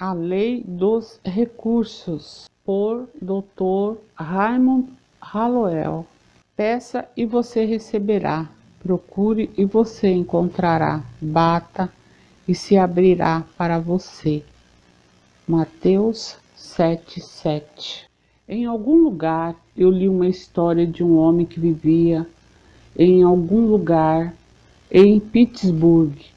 A Lei dos Recursos, por Dr. Raymond Hallowell. Peça e você receberá, procure e você encontrará, bata e se abrirá para você. Mateus 7:7. Em algum lugar eu li uma história de um homem que vivia em algum lugar em Pittsburgh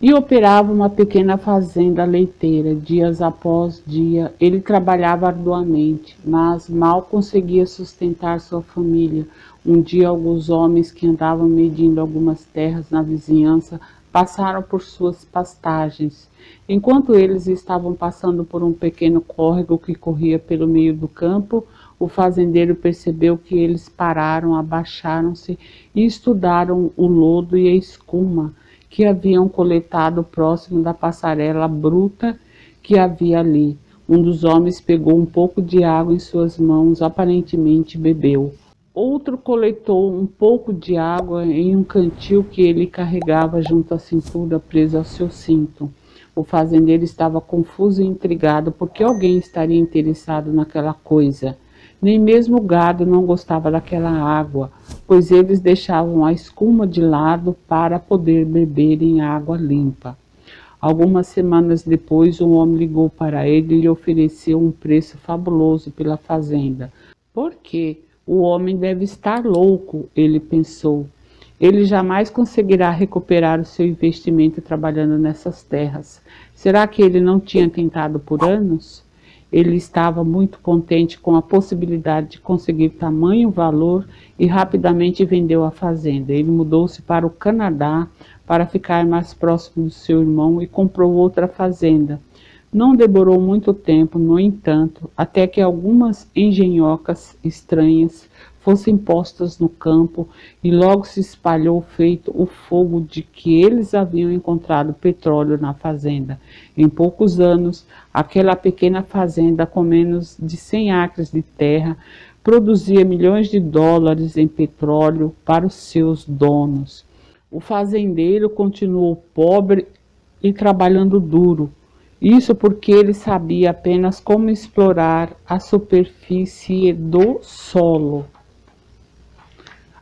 e operava uma pequena fazenda leiteira. Dias após dia, ele trabalhava arduamente, mas mal conseguia sustentar sua família. Um dia, alguns homens que andavam medindo algumas terras na vizinhança passaram por suas pastagens. Enquanto eles estavam passando por um pequeno córrego que corria pelo meio do campo, o fazendeiro percebeu que eles pararam, abaixaram-se e estudaram o lodo e a escuma que haviam coletado próximo da passarela bruta que havia ali. Um dos homens pegou um pouco de água em suas mãos, aparentemente bebeu. Outro coletou um pouco de água em um cantil que ele carregava junto à cintura, preso ao seu cinto. O fazendeiro estava confuso e intrigado porque alguém estaria interessado naquela coisa. Nem mesmo o gado não gostava daquela água, pois eles deixavam a escuma de lado para poder beberem água limpa. Algumas semanas depois, um homem ligou para ele e lhe ofereceu um preço fabuloso pela fazenda. Por quê? O homem deve estar louco, ele pensou. Ele jamais conseguirá recuperar o seu investimento trabalhando nessas terras. Será que ele não tinha tentado por anos? Ele estava muito contente com a possibilidade de conseguir tamanho valor e rapidamente vendeu a fazenda. Ele mudou-se para o Canadá para ficar mais próximo do seu irmão e comprou outra fazenda. Não demorou muito tempo, no entanto, até que algumas engenhocas estranhas fossem postas no campo e logo se espalhou feito o fogo de que eles haviam encontrado petróleo na fazenda. Em poucos anos, aquela pequena fazenda com menos de 100 acres de terra produzia milhões de dólares em petróleo para os seus donos. O fazendeiro continuou pobre e trabalhando duro. Isso porque ele sabia apenas como explorar a superfície do solo.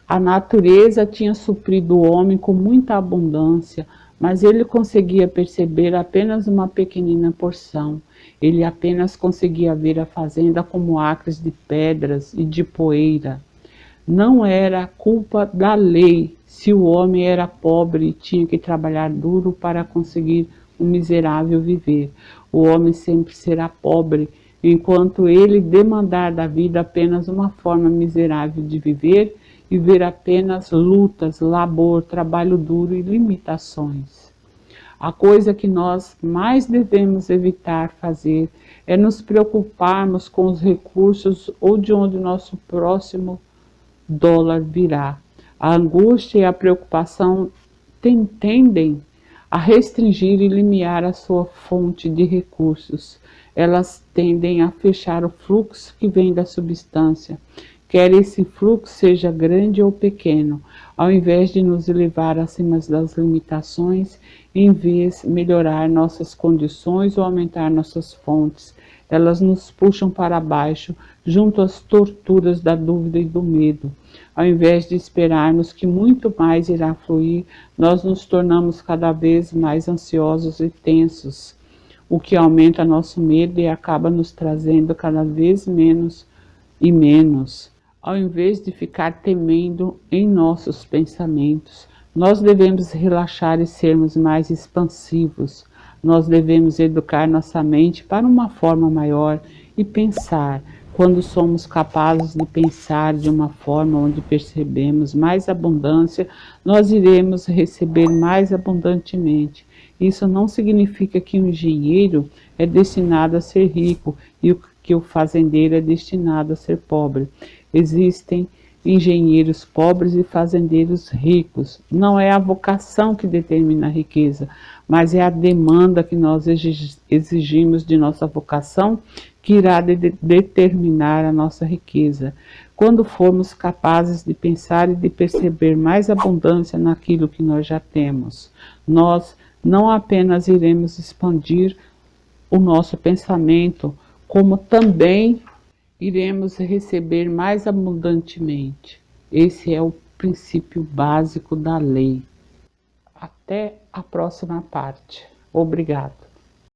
A natureza tinha suprido o homem com muita abundância, mas ele conseguia perceber apenas uma pequenina porção. Ele apenas conseguia ver a fazenda como acres de pedras e de poeira. Não era culpa da lei se o homem era pobre e tinha que trabalhar duro para conseguir um miserável viver. O homem sempre será pobre, enquanto ele demandar da vida apenas uma forma miserável de viver e ver apenas lutas, labor, trabalho duro e limitações. A coisa que nós mais devemos evitar fazer é nos preocuparmos com os recursos ou de onde nosso próximo dólar virá. A angústia e a preocupação tendem a restringir e limitar a sua fonte de recursos. Elas tendem a fechar o fluxo que vem da substância, quer esse fluxo seja grande ou pequeno, ao invés de nos elevar acima das limitações, em vez de melhorar nossas condições ou aumentar nossas fontes. Elas nos puxam para baixo, junto às torturas da dúvida e do medo. Ao invés de esperarmos que muito mais irá fluir, nós nos tornamos cada vez mais ansiosos e tensos, o que aumenta nosso medo e acaba nos trazendo cada vez menos e menos. Ao invés de ficar temendo em nossos pensamentos, nós devemos relaxar e sermos mais expansivos. Nós devemos educar nossa mente para uma forma maior e pensar. Quando somos capazes de pensar de uma forma onde percebemos mais abundância, nós iremos receber mais abundantemente. Isso não significa que o engenheiro é destinado a ser rico e que o fazendeiro é destinado a ser pobre. Existem engenheiros pobres e fazendeiros ricos. Não é a vocação que determina a riqueza, mas é a demanda que nós exigimos de nossa vocação que irá determinar a nossa riqueza. Quando formos capazes de pensar e de perceber mais abundância naquilo que nós já temos, nós não apenas iremos expandir o nosso pensamento, como também iremos receber mais abundantemente. Esse é o princípio básico da lei. Até a próxima parte. Obrigado.